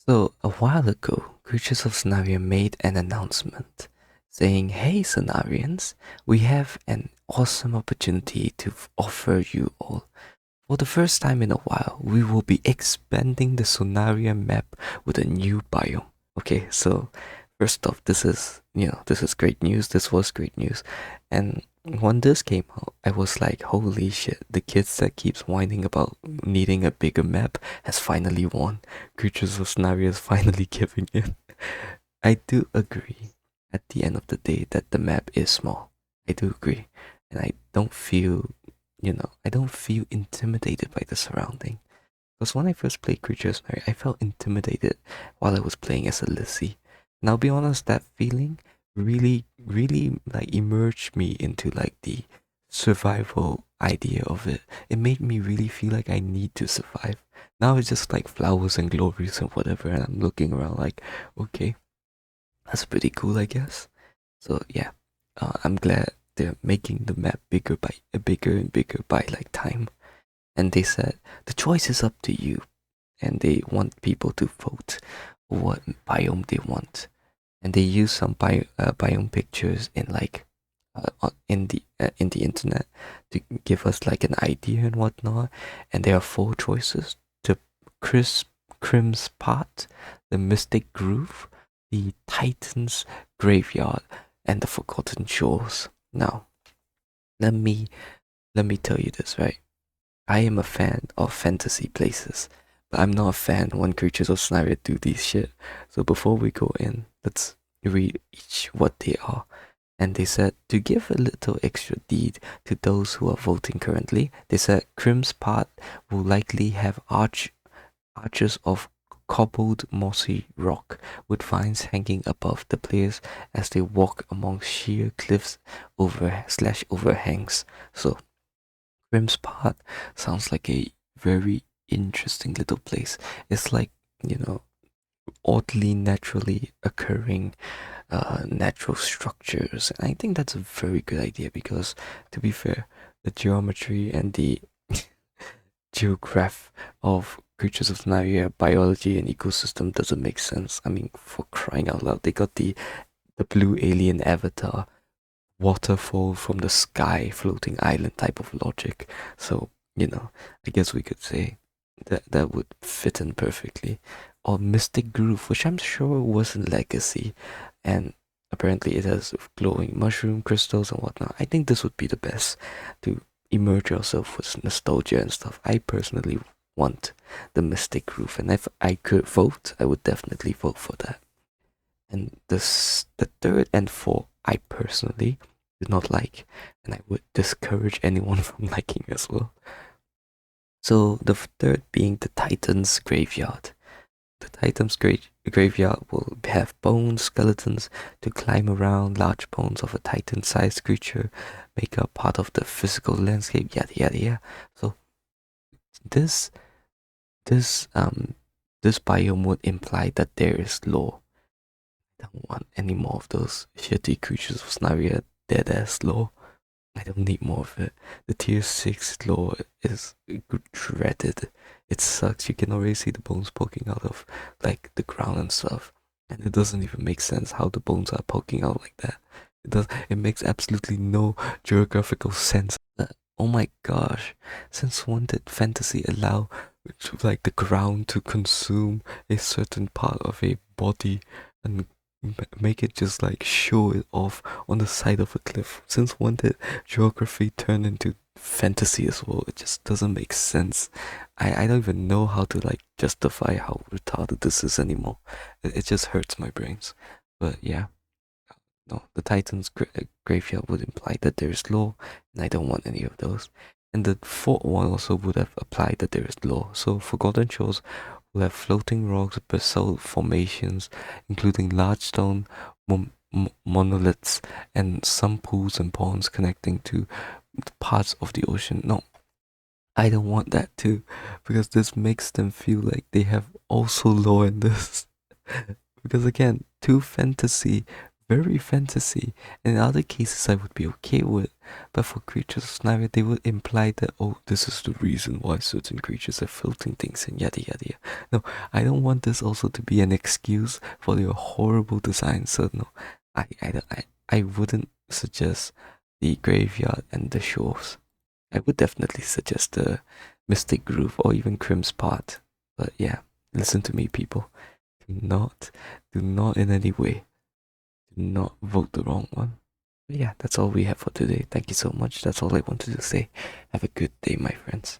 So, a while ago, Creatures of Sonaria made an announcement saying, "Hey, Sonarians, we have an awesome opportunity to offer you all. For the first time in a while, we will be expanding the Sonaria map with a new biome." Okay, so first off, this is great news. This was great news. And when this came out, I was like, holy shit, the kids that keeps whining about needing a bigger map has finally won. Creatures of Sonaria is finally giving in. I do agree at the end of the day that the map is small. I do agree. And I don't feel intimidated by the surrounding. Because when I first played Creatures, I felt intimidated while I was playing as a Lissy. And I'll be honest, that feeling really like emerged me into like the survival idea of it. It made me really feel like I need to survive. Now it's just like flowers and glories and whatever, and I'm looking around like, okay, that's pretty cool, I guess. So yeah, I'm glad they're making the map bigger and bigger by like time. And they said the choice is up to you, and they want people to vote what biome they want. And they use some biome pictures in like in the internet to give us like an idea and whatnot. And there are four choices: the crisp Crim's Pot, the Mystic Groove, the Titan's Graveyard, and the Forgotten Shores. Now, let me let me tell you this, right? I am a fan of fantasy places, but I'm not a fan when Creatures of Sonaria do these shit. So before we go in, let's read each what they are. And they said to give a little extra deed to those who are voting currently, they said Crim's Part will likely have arches of cobbled mossy rock with vines hanging above the players as they walk among sheer cliffs overhangs. So Grimm's Part sounds like a very interesting little place. It's like, you know, oddly naturally occurring natural structures. And I think that's a very good idea because, to be fair, the geometry and the geograph of Creatures of Naria, biology and ecosystem doesn't make sense. I mean, for crying out loud, they got the blue alien avatar waterfall from the sky floating island type of logic. So, I guess we could say that would fit in perfectly. Or Mystic Groove, which I'm sure was in Legacy, and apparently it has glowing mushroom crystals and whatnot. I think this would be the best to immerse yourself with nostalgia and stuff. I personally want the Mystic Groove, and if I could vote, I would definitely vote for that. And the third and fourth, I personally do not like, and I would discourage anyone from liking as well. So the third being the Titan's Graveyard. The Titan's graveyard will have bones, skeletons to climb around. Large bones of a Titan-sized creature make up part of the physical landscape. Yada yada yada. So this this um this biome would imply that there is lore. I don't want any more of those shitty creatures of Snaria dead ass lore. I don't need more of it. The tier 6 lore is dreaded. It sucks. You can already see the bones poking out of like the ground and stuff. And it doesn't even make sense how the bones are poking out like that. It makes absolutely no geographical sense. Oh my gosh. Since when did fantasy allow like the ground to consume a certain part of a body and make it just like show it off on the side of a cliff? Since when did geography turn into fantasy as well? It just doesn't make sense. I don't even know how to like justify how retarded this is anymore. It just hurts my brains. But yeah, no, the Titan's graveyard would imply that there is law, and I don't want any of those. And the fourth one also would have applied that there is law. So Forgotten Shores will have floating rocks, basalt formations, including large stone monoliths, and some pools and ponds connecting to parts of the ocean. No, I don't want that too, because this makes them feel like they have also law in this. Because again, too fantasy very fantasy. In other cases, I would be okay with, but for creatures of Sonaria, they would imply that, oh, this is the reason why certain creatures are filtering things and yada yada yada. No, I don't want this also to be an excuse for your horrible design. So no, I wouldn't suggest the graveyard and the shores. I would definitely suggest the Mystic Groove or even Crim's part. But yeah, listen to me, people. Do not in any way, do not vote the wrong one. But yeah, that's all we have for today. Thank you so much. That's all I wanted to say. Have a good day, my friends.